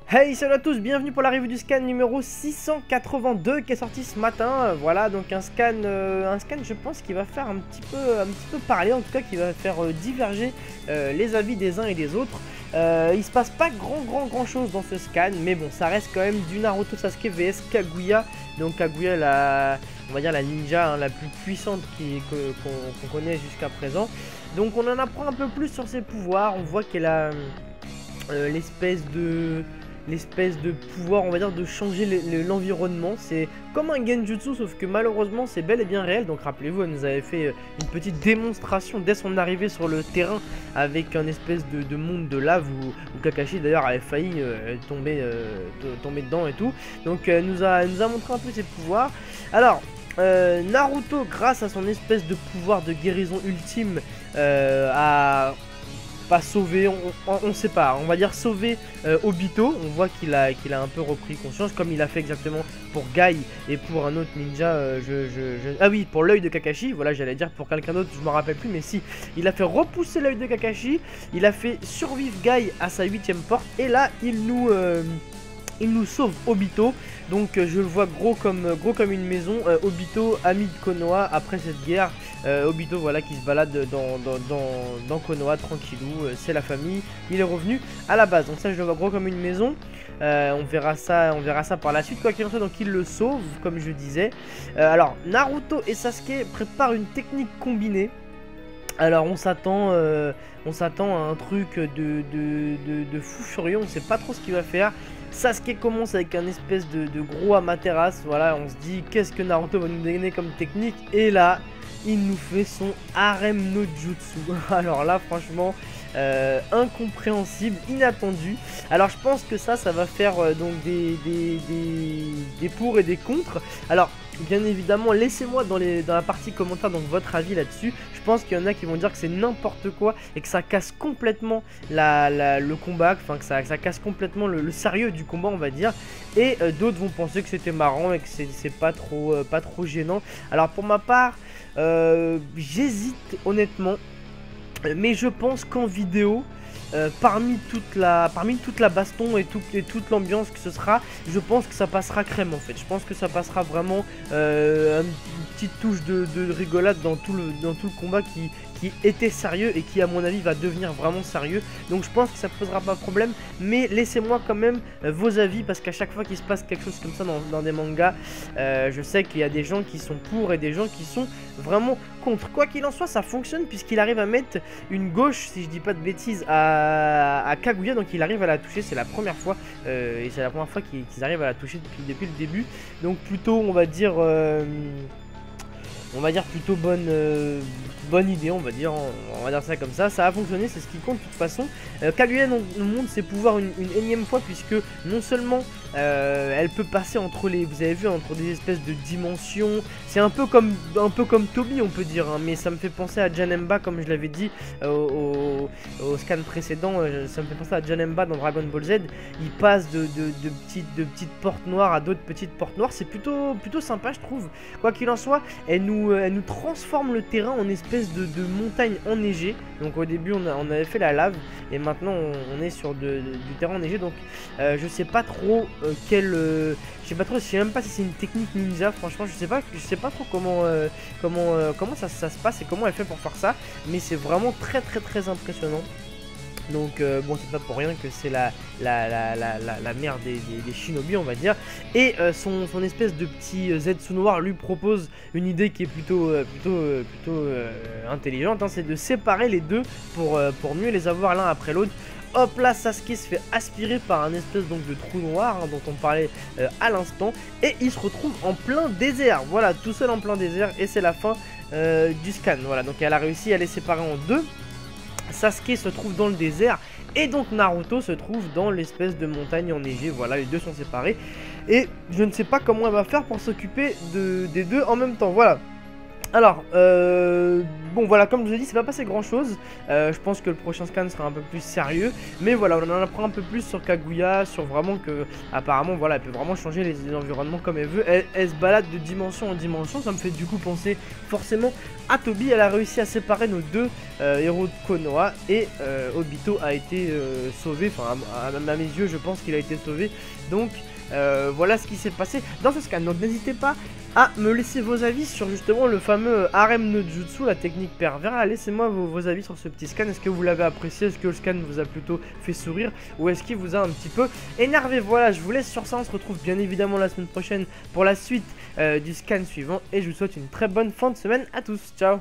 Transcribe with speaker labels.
Speaker 1: Hey, salut à tous, bienvenue pour la review du scan numéro 682 qui est sorti ce matin. Voilà, donc un scan je pense qui va faire un petit peu parler, en tout cas qui va faire diverger les avis des uns et des autres. Il se passe pas grand chose dans ce scan, mais bon, ça reste quand même du Naruto Sasuke vs Kaguya. Donc Kaguya, on va dire la ninja la plus puissante qu'on connaît jusqu'à présent. Donc on en apprend un peu plus sur ses pouvoirs. On voit qu'elle a l'espèce de pouvoir, on va dire, de changer l'environnement. C'est comme un genjutsu, sauf que malheureusement c'est bel et bien réel. Donc rappelez-vous, elle nous avait fait une petite démonstration dès son arrivée sur le terrain avec un espèce de monde de lave où Kakashi d'ailleurs avait failli tomber dedans et tout. Donc elle nous a montré un peu ses pouvoirs. Alors Naruto, grâce à son espèce de pouvoir de guérison ultime, a pas sauvé, on sait pas, on va dire sauver Obito. On voit qu'il a un peu repris conscience, comme il a fait exactement pour Guy et pour un autre ninja, ah oui, pour l'œil de Kakashi. Voilà, j'allais dire pour quelqu'un d'autre, je me rappelle plus, mais si, il a fait repousser l'œil de Kakashi, il a fait survivre Guy à sa 8ème porte, et là il nous sauve Obito. Donc je le vois gros comme une maison. Obito, ami de Konoha après cette guerre. Obito, voilà, qui se balade dans Konoha tranquillou. C'est la famille, il est revenu à la base. Donc ça, je le vois gros comme une maison. On verra ça par la suite, quoi qu'il en soit. Donc il le sauve, comme je disais. Alors Naruto et Sasuke préparent une technique combinée. Alors on s'attend à un truc de fou furieux. On sait pas trop ce qu'il va faire. Sasuke commence avec un espèce de gros Amaterasu. Voilà, on se dit qu'est-ce que Naruto va nous donner comme technique. Et là, il nous fait son harem no jutsu. Alors là, franchement, incompréhensible, inattendu. Alors je pense que ça va faire donc des pour et des contre. Alors bien évidemment, laissez-moi dans la partie commentaire donc votre avis là-dessus. Je pense qu'il y en a qui vont dire que c'est n'importe quoi et que ça casse complètement le combat, enfin que ça casse complètement le sérieux du combat, on va dire. Et d'autres vont penser que c'était marrant et que c'est pas trop gênant. Alors pour ma part, j'hésite honnêtement, mais je pense qu'en vidéo, parmi toute la baston et toute l'ambiance que ce sera, je pense que ça passera crème en fait. Je pense que ça passera vraiment une petite touche de rigolade dans tout le combat qui était sérieux et qui à mon avis va devenir vraiment sérieux. Donc je pense que ça posera pas de problème, mais laissez-moi quand même vos avis, parce qu'à chaque fois qu'il se passe quelque chose comme ça dans des mangas, je sais qu'il y a des gens qui sont pour et des gens qui sont vraiment contre. Quoi qu'il en soit, ça fonctionne puisqu'il arrive à mettre une gauche, si je dis pas de bêtises, à Kaguya. Donc il arrive à la toucher, c'est la première fois, et c'est la première fois qu'ils arrivent à la toucher depuis le début. Donc plutôt, on va dire plutôt bonne idée, on va dire ça comme ça. Ça a fonctionné, c'est ce qui compte de toute façon. Kaguya nous montre ses pouvoirs une énième fois, puisque non seulement elle peut passer entre vous avez vu, entre des espèces de dimensions. C'est un peu comme Toby, on peut dire, hein, mais ça me fait penser à Janemba, comme je l'avais dit au scan précédent. Ça me fait penser à Janemba dans Dragon Ball Z. Il passe de petites portes noires à d'autres petites portes noires. C'est plutôt sympa, je trouve. Quoi qu'il en soit, elle nous transforme le terrain en espèce de montagne enneigée. Donc au début on avait fait la lave, et maintenant on est sur du terrain enneigé. Donc je sais pas trop je sais même pas si c'est une technique ninja. Franchement, je sais pas trop comment ça se passe et comment elle fait pour faire ça, mais c'est vraiment très impressionnant. Donc bon, c'est pas pour rien que c'est la mère des shinobi, on va dire. Et son espèce de petit Zetsu noir lui propose une idée qui est plutôt intelligente, hein. C'est de séparer les deux pour mieux les avoir l'un après l'autre. Hop là, Sasuke se fait aspirer par un espèce donc de trou noir, hein, dont on parlait à l'instant, et il se retrouve en plein désert. Voilà, tout seul en plein désert, et c'est la fin du scan. Voilà, donc elle a réussi à les séparer en deux. Sasuke se trouve dans le désert, et donc Naruto se trouve dans l'espèce de montagne enneigée. Voilà, les deux sont séparés, et je ne sais pas comment elle va faire pour s'occuper des deux en même temps. Voilà. Alors, bon voilà, comme je vous ai dit, c'est pas passé grand chose. Je pense que le prochain scan sera un peu plus sérieux. Mais voilà, on en apprend un peu plus sur Kaguya, sur vraiment que, apparemment, voilà, elle peut vraiment changer les environnements comme elle veut. Elle se balade de dimension en dimension. Ça me fait du coup penser forcément à Toby. Elle a réussi à séparer nos deux héros de Konoha. Et Obito a été sauvé. Enfin, à mes yeux, je pense qu'il a été sauvé. Donc, voilà ce qui s'est passé dans ce scan. Donc, n'hésitez pas à me laisser vos avis sur justement le fameux harem no jutsu, la technique pervers. Laissez-moi vos avis sur ce petit scan. Est-ce que vous l'avez apprécié? Est-ce que le scan vous a plutôt fait sourire? Ou est-ce qu'il vous a un petit peu énervé? Voilà, je vous laisse sur ça. On se retrouve bien évidemment la semaine prochaine pour la suite du scan suivant. Et je vous souhaite une très bonne fin de semaine à tous. Ciao!